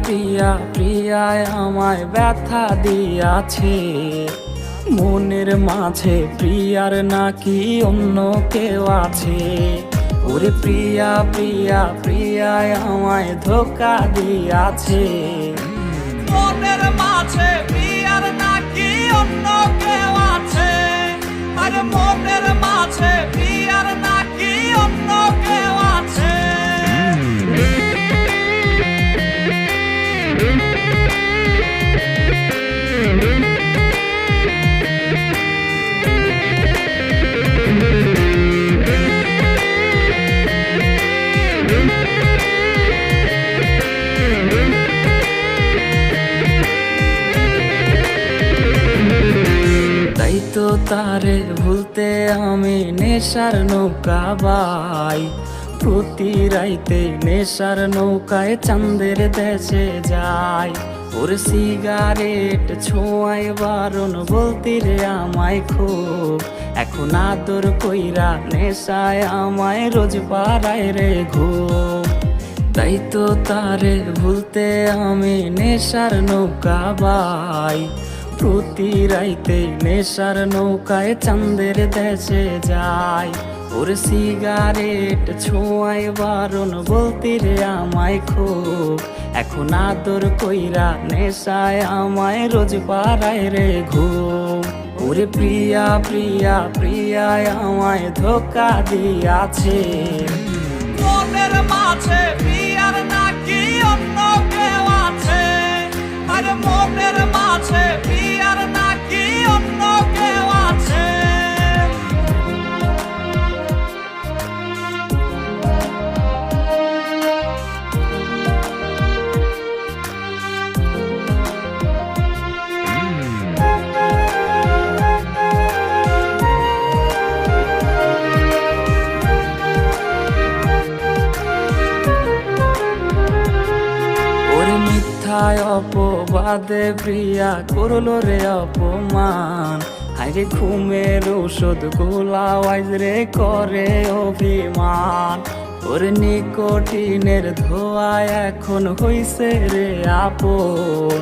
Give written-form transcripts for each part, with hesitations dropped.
প্রিয়া প্রিয়ায় আমায় ব্যথা দিয়াছে, মনের মাঝে প্রিয়ার নাকি অন্য কেউ আছে। ওরে প্রিয়া প্রিয়া প্রিয়ায় আমায় ধোঁকা দিয়াছে, মনের মাঝে প্রিয়ার নাকি অন্য কেউ আছে। আরে মনের মাঝে প্রিয়ার নাকি অন্য কেউ আছে। তাই তো তারে ভুলতে আমি নেশার নৌকা বাই, প্রতি রাইতে নেশার নৌকায় চাঁদের দেশে যাই। ওর সিগারেট ছোঁয়ায় বারণ বলতি রে আমায় খুব, এখন আদর কইরা নেশায় আমায় রোজ পাড়ায় রে ঘুম। তাই তো তারে ভুলতে আমি নেশার নৌকা বাই, প্রতি রাইতে নেশার নৌকায় চাঁদের দেশে যাই। ওর সিগারেট ছোঁয়ায় বারণ বলতি রে আমায় খুব, এখন আদর কইরা নেশায় আমায় রোজ পাড়ায় রে ঘুম। ওরে প্রিয়া প্রিয়া প্রিয়ায় আমায় ধোঁকা দিয়াছে, মনের মাঝে প্রিয়ার নাকি অন্য কেউ আছে। আরে মনের মাঝে প্রিয়ার নাকি অন্য কেউ আছে। মিথ্যায় অপবাদে প্রিয়া করলো রে অপমান, হাইরে ঘুমের ওষুধ গোলাওয়াইজ রে করে অভিমান। ওর নিকোটিনের ধোঁয়ায় এখন হইছে রে আপন,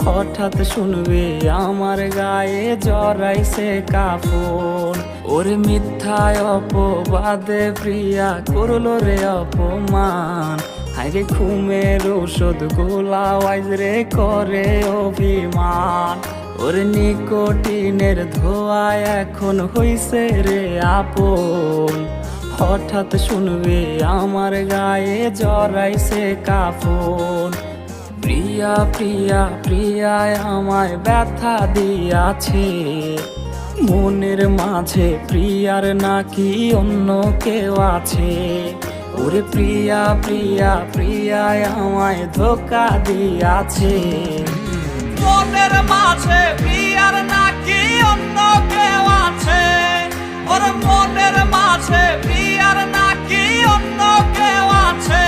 হঠাৎ শুনবে আমার গায়ে জড়াইছে কাফন। ওর মিথ্যায় অপবাদে প্রিয়া করলো রে অপমান, হাইরে ঘুমের ওষুধ গোলাওয়াইজ রে করে অভিমান। ওর নিকোটিনের ধোঁয়ায় এখন হইছে রে আপন, হঠাৎ শুনবে আমার গায়ে জড়াইছে কাফন। প্রিয়া প্রিয়া প্রিয়ায় আমায় ব্যথা দিয়াছে, মনের মাঝে প্রিয়ার নাকি অন্য কেউ আছে। ওরে প্রিয়া প্রিয়া প্রিয়ায় আমায় ধোঁকা দিয়াছে, মনের মাঝে প্রিয়ার নাকি অন্য কেউ আছে। ওর মনের মাঝে প্রিয়ার নাকি অন্য কেউ আছে।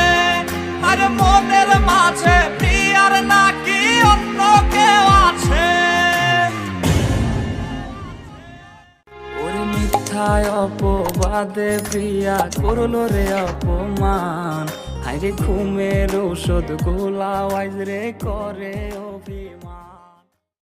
আরে মনের মাঝে প্রিয়ার নাকি অন্য কেউ আছে। ওরে মিথ্যায় অপবাদে প্রিয়া করলো রে অপমান, হাইরে ঘুমের ওষুধ গোলাওয়াইজ রে করে অভিমান।